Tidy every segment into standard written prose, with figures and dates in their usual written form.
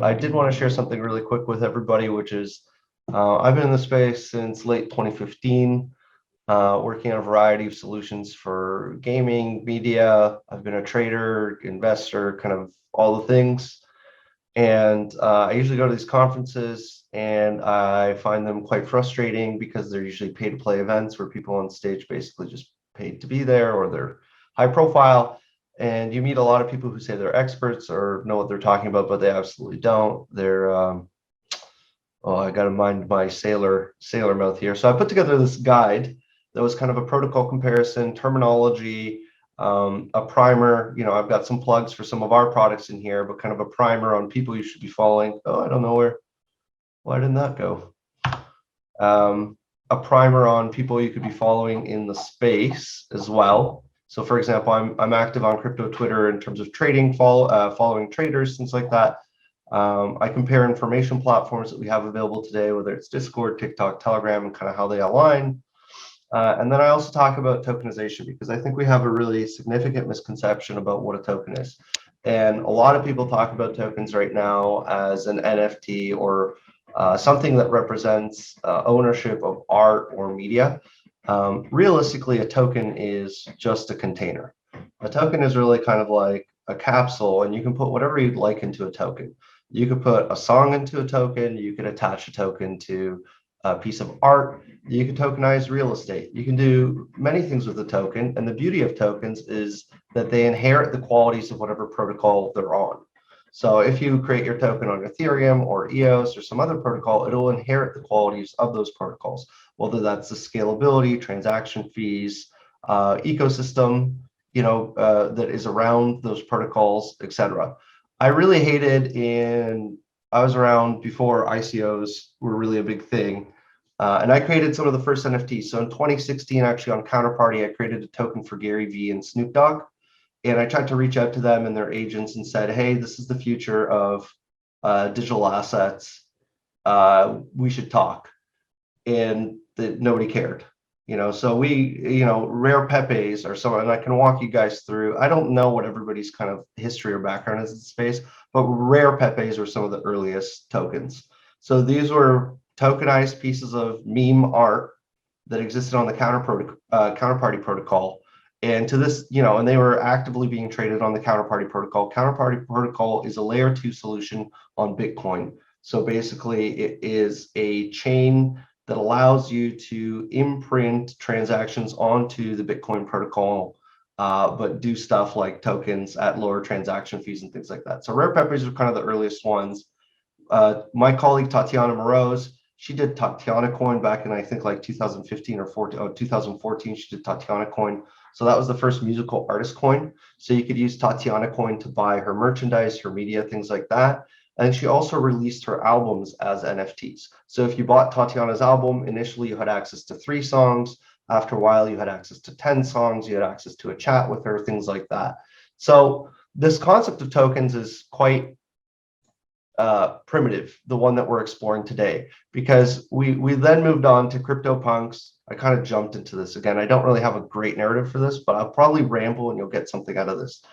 I did want to share something really quick with everybody, which is I've been in the space since late 2015, working on a variety of solutions for gaming, media. I've been a trader, investor, kind of all the things. And I usually go to these conferences and I find them quite frustrating because they're usually pay to play events where people on stage basically just paid to be there, or they're high profile. And you meet a lot of people who say they're experts or know what they're talking about, but they absolutely don't. They're, oh, I got to mind my sailor mouth here. So I put together this guide that was kind of a protocol comparison, terminology, a primer. You know, I've got some plugs for some of our products in here, but kind of a primer on people you should be following. Oh, I don't know why didn't that go? A primer on people you could be following in the space as well. So for example, I'm active on crypto Twitter in terms of trading, following traders, things like that. I compare information platforms that we have available today, whether it's Discord, TikTok, Telegram, and kind of how they align. And then I also talk about tokenization, because I think we have a really significant misconception about what a token is. And a lot of people talk about tokens right now as an NFT or something that represents ownership of art or media. Realistically, a token is just a container. A token is really kind of like a capsule, and you can put whatever you'd like into a token. You could put a song into a token, you could attach a token to a piece of art, you can tokenize real estate. You can do many things with a token, and the beauty of tokens is that they inherit the qualities of whatever protocol they're on. So if you create your token on Ethereum or EOS or some other protocol, it'll inherit the qualities of those protocols, whether that's the scalability, transaction fees, ecosystem, that is around those protocols, etc. I really hated I was around before ICOs were really a big thing. And I created some of the first NFTs. So in 2016, actually on Counterparty, I created a token for Gary Vee and Snoop Dogg. And I tried to reach out to them and their agents and said, hey, this is the future of digital assets. We should talk. And nobody cared. So we, rare pepes or someone, and I can walk you guys through. I don't know what everybody's kind of history or background is in space, but rare pepes are some of the earliest tokens. So these were tokenized pieces of meme art that existed on the Counterparty protocol. And to this, and they were actively being traded on the Counterparty protocol. Counterparty protocol is a layer 2 solution on Bitcoin. So basically it is a chain that allows you to imprint transactions onto the Bitcoin protocol, but do stuff like tokens at lower transaction fees and things like that. So rare peppers are kind of the earliest ones. My colleague Tatiana Moroz, she did Tatiana Coin back in, I think, like 2015 or 2014. She did Tatiana Coin. So that was the first musical artist coin. So you could use Tatiana Coin to buy her merchandise, her media, things like that. And she also released her albums as NFTs. So if you bought Tatiana's album, initially you had access to 3 songs. After a while, you had access to 10 songs. You had access to a chat with her, things like that. So this concept of tokens is quite primitive, the one that we're exploring today, because we then moved on to CryptoPunks. I kind of jumped into this again. I don't really have a great narrative for this, but I'll probably ramble and you'll get something out of this.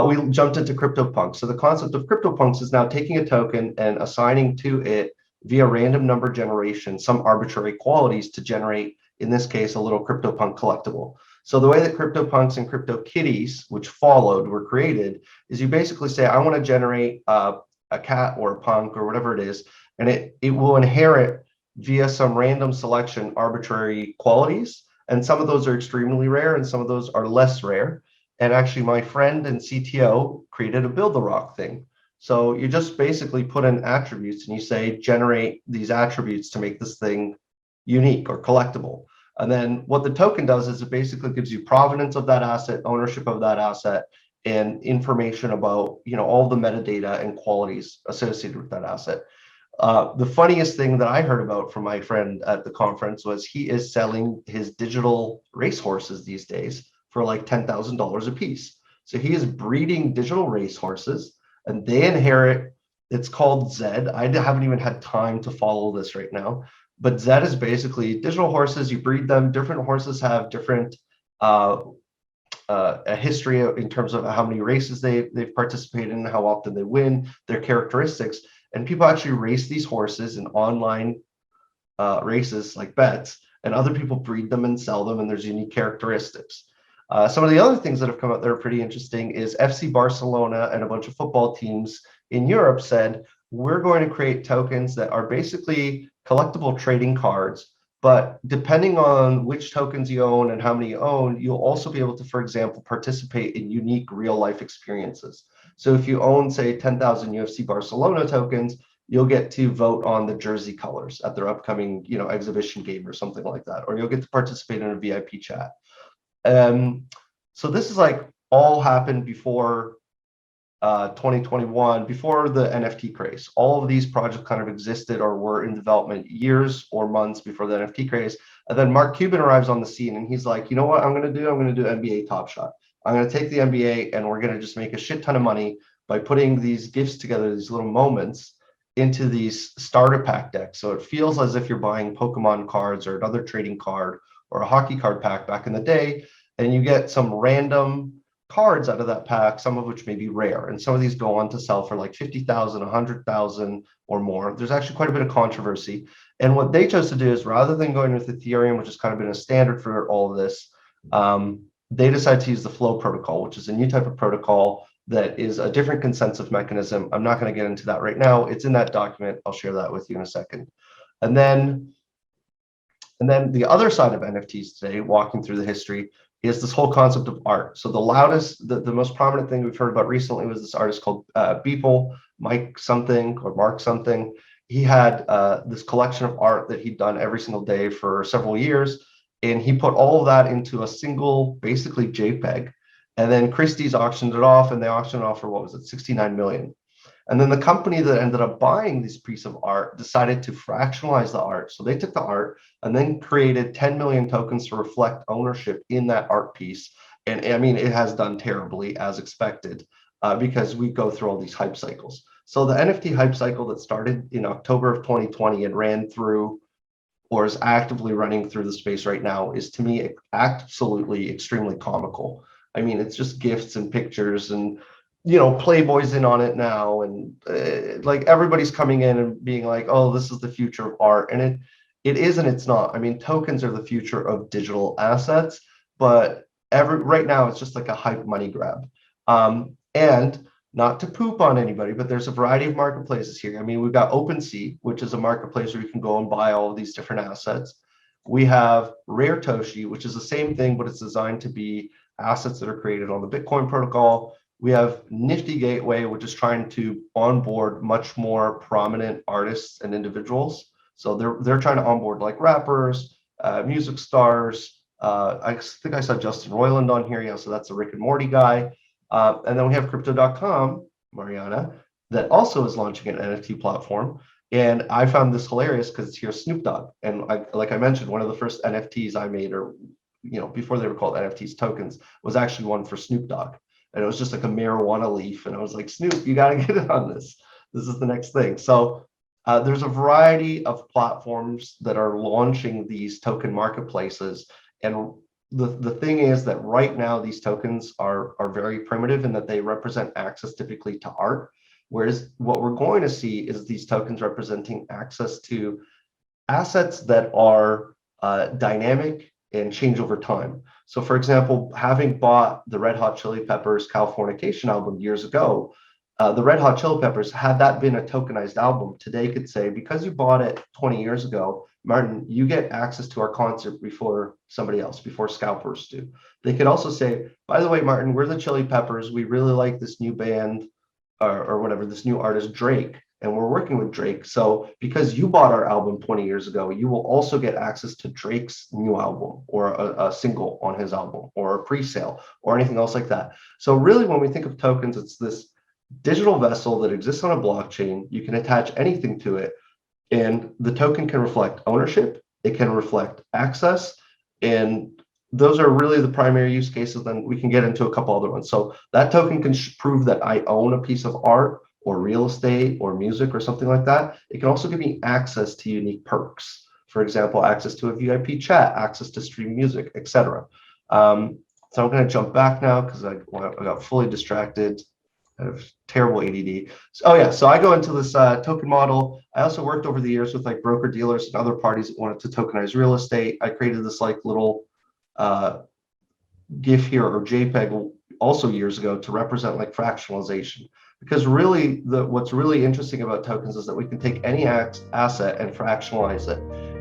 We jumped into CryptoPunks. So the concept of CryptoPunks is now taking a token and assigning to it via random number generation some arbitrary qualities to generate, in this case, a little CryptoPunk collectible. So the way that CryptoPunks and CryptoKitties, which followed, were created is you basically say, I want to generate a cat or a punk or whatever it is, and it will inherit via some random selection arbitrary qualities. And some of those are extremely rare and some of those are less rare. And actually, my friend and CTO created a build the rock thing. So you just basically put in attributes and you say, generate these attributes to make this thing unique or collectible. And then what the token does is it basically gives you provenance of that asset, ownership of that asset, and information about, all the metadata and qualities associated with that asset. The funniest thing that I heard about from my friend at the conference was he is selling his digital racehorses these days for like $10,000 a piece. So he is breeding digital racehorses and they inherit, it's called Zed. I haven't even had time to follow this right now, but Zed is basically digital horses. You breed them. Different horses have different a history in terms of how many races they've participated in, how often they win, their characteristics. and people actually race these horses in online races like bets, and other people breed them and sell them, and there's unique characteristics. Some of the other things that have come out that are pretty interesting is FC Barcelona and a bunch of football teams in Europe said, we're going to create tokens that are basically collectible trading cards, but depending on which tokens you own and how many you own, you'll also be able to, for example, participate in unique real life experiences. So if you own, say, 10,000 UFC Barcelona tokens, you'll get to vote on the jersey colors at their upcoming, exhibition game or something like that, or you'll get to participate in a VIP chat. So this is like all happened before 2021, before the NFT craze. All of these projects kind of existed or were in development years or months before the NFT craze. And then Mark Cuban arrives on the scene and he's like, you know what I'm going to do? I'm going to do NBA Top Shot. I'm going to take the NBA and we're going to just make a shit ton of money by putting these gifts together, these little moments into these starter pack decks. So it feels as if you're buying Pokemon cards or another trading card or a hockey card pack back in the day, and you get some random cards out of that pack, some of which may be rare. And some of these go on to sell for like 50,000, 100,000 or more. There's actually quite a bit of controversy. And what they chose to do is, rather than going with Ethereum, which has kind of been a standard for all of this, they decided to use the Flow protocol, which is a new type of protocol that is a different consensus mechanism. I'm not going to get into that right now. It's in that document. I'll share that with you in a second. And then the other side of NFTs today, walking through the history, is this whole concept of art. So the most prominent thing we've heard about recently was this artist called Beeple, Mike something or Mark something. He had this collection of art that he'd done every single day for several years, and he put all of that into a single, basically JPEG. And then Christie's auctioned it off, and they auctioned it off for, what was it, 69 million. And then the company that ended up buying this piece of art decided to fractionalize the art. So they took the art and then created 10 million tokens to reflect ownership in that art piece. And I mean, it has done terribly as expected, because we go through all these hype cycles. So the NFT hype cycle that started in October of 2020 and ran through, or is actively running through the space right now, is, to me, absolutely extremely comical. I mean, it's just gifts and pictures, and Playboy's in on it now, and like everybody's coming in and being like, oh, this is the future of art. And it is and it's not. I mean, tokens are the future of digital assets, but right now it's just like a hype money grab. And not to poop on anybody, but there's a variety of marketplaces here. I mean, we've got OpenSea, which is a marketplace where you can go and buy all of these different assets. We have Rare Toshi, which is the same thing, but it's designed to be assets that are created on the Bitcoin protocol. We have Nifty Gateway, which is trying to onboard much more prominent artists and individuals. So they're trying to onboard like rappers, music stars. I think I saw Justin Roiland on here. Yeah, so that's the Rick and Morty guy. And then we have Crypto.com, Mariana, that also is launching an NFT platform. And I found this hilarious because it's here Snoop Dogg. And like I mentioned, one of the first NFTs I made, or before they were called NFTs, tokens, was actually one for Snoop Dogg. And it was just like a marijuana leaf. And I was like, Snoop, you got to get in on this. This is the next thing. So there's a variety of platforms that are launching these token marketplaces. And the thing is that right now these tokens are very primitive in that they represent access typically to art. Whereas what we're going to see is these tokens representing access to assets that are dynamic and change over time. So for example, having bought the Red Hot Chili Peppers Californication album years ago, the Red Hot Chili Peppers, had that been a tokenized album, today could say, because you bought it 20 years ago, Martin, you get access to our concert before somebody else, before scalpers do. They could also say, by the way, Martin, we're the Chili Peppers. We really like this new band or whatever, this new artist, Drake, and we're working with Drake. So because you bought our album 20 years ago, you will also get access to Drake's new album, or a single on his album, or a pre-sale, or anything else like that. So really, when we think of tokens, it's this digital vessel that exists on a blockchain. You can attach anything to it, and the token can reflect ownership, it can reflect access, and those are really the primary use cases. Then we can get into a couple other ones. So that token can prove that I own a piece of art or real estate or music or something like that. It can also give me access to unique perks. For example, access to a VIP chat, access to stream music, etc. So I'm going to jump back now because I got fully distracted. I have terrible ADD. Oh yeah, so I go into this token model. I also worked over the years with like broker dealers and other parties that wanted to tokenize real estate. I created this like little uh, GIF here or JPEG also years ago to represent like fractionalization. Because really, what's really interesting about tokens is that we can take any asset and fractionalize it.